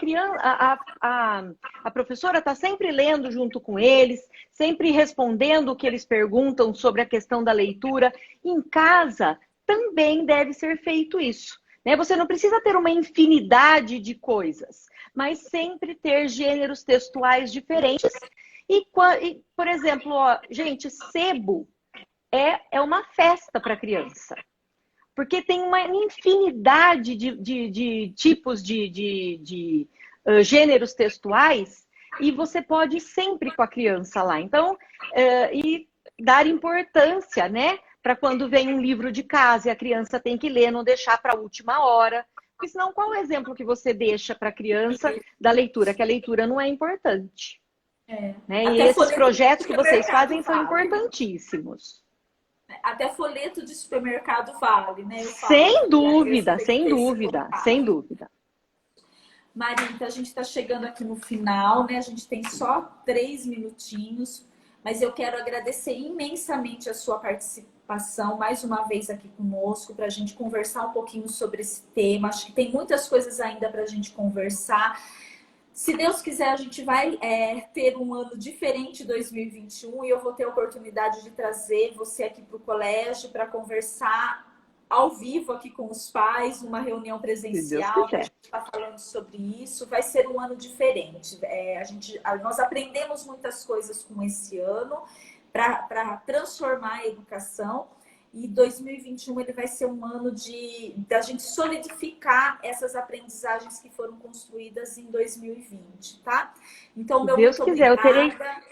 a professora está sempre lendo junto com eles, sempre respondendo o que eles perguntam sobre a questão da leitura. Em casa também deve ser feito isso, né? Você não precisa ter uma infinidade de coisas, mas sempre ter gêneros textuais diferentes. E por exemplo, ó, gente, sebo é uma festa para criança. Porque tem uma infinidade de tipos de gêneros textuais e você pode ir sempre com a criança lá. Então, e dar importância, né? Para quando vem um livro de casa e a criança tem que ler, não deixar para a última hora. Porque senão, qual é o exemplo que você deixa para a criança da leitura? Que a leitura não é importante. Né? E esses projetos que vocês fazem são importantíssimos. Até folheto de supermercado vale, né? Sem dúvida, sem dúvida, sem dúvida. Marita, a gente está chegando aqui no final, né? A gente tem só 3 minutinhos, mas eu quero agradecer imensamente a sua participação mais uma vez aqui conosco, para a gente conversar um pouquinho sobre esse tema. Acho que tem muitas coisas ainda para a gente conversar. Se Deus quiser, a gente vai ter um ano diferente em 2021 e eu vou ter a oportunidade de trazer você aqui para o colégio para conversar ao vivo aqui com os pais, numa reunião presencial, a gente está falando sobre isso. Vai ser um ano diferente. Nós aprendemos muitas coisas com esse ano para transformar a educação. E 2021 ele vai ser um ano da gente solidificar essas aprendizagens que foram construídas em 2020, tá? Então, meu muito obrigada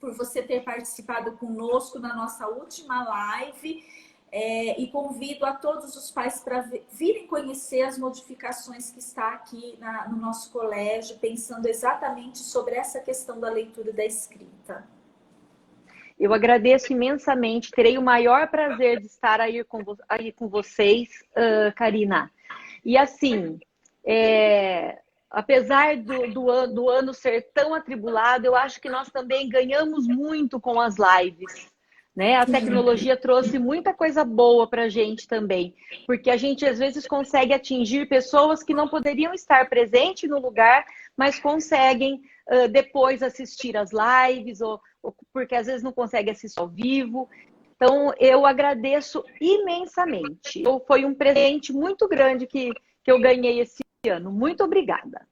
por você ter participado conosco na nossa última live. E convido a todos os pais para virem conhecer as modificações que está aqui no nosso colégio, pensando exatamente sobre essa questão da leitura e da escrita. Eu agradeço imensamente, terei o maior prazer de estar aí com vocês, Karina. E assim, apesar do ano ser tão atribulado, eu acho que nós também ganhamos muito com as lives. Né? A tecnologia trouxe muita coisa boa para a gente também, porque a gente às vezes consegue atingir pessoas que não poderiam estar presentes no lugar, mas conseguem depois assistir as lives, ou porque às vezes não consegue assistir ao vivo. Então, eu agradeço imensamente. Foi um presente muito grande que eu ganhei esse ano. Muito obrigada.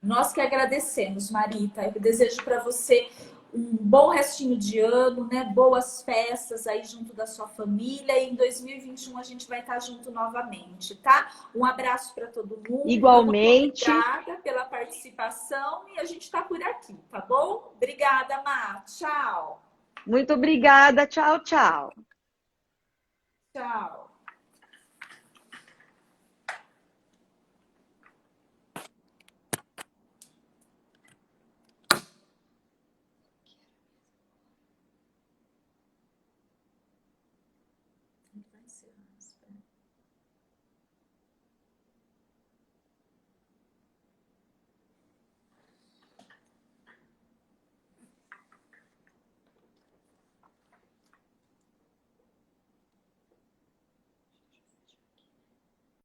Nós que agradecemos, Marita. Eu desejo para você um bom restinho de ano, né? Boas festas aí junto da sua família. E em 2021 a gente vai estar junto novamente, tá? Um abraço para todo mundo. Igualmente. Muito obrigada pela participação e a gente está por aqui, tá bom? Obrigada, Má. Tchau. Muito obrigada. Tchau, tchau. Tchau. Vai encerrar.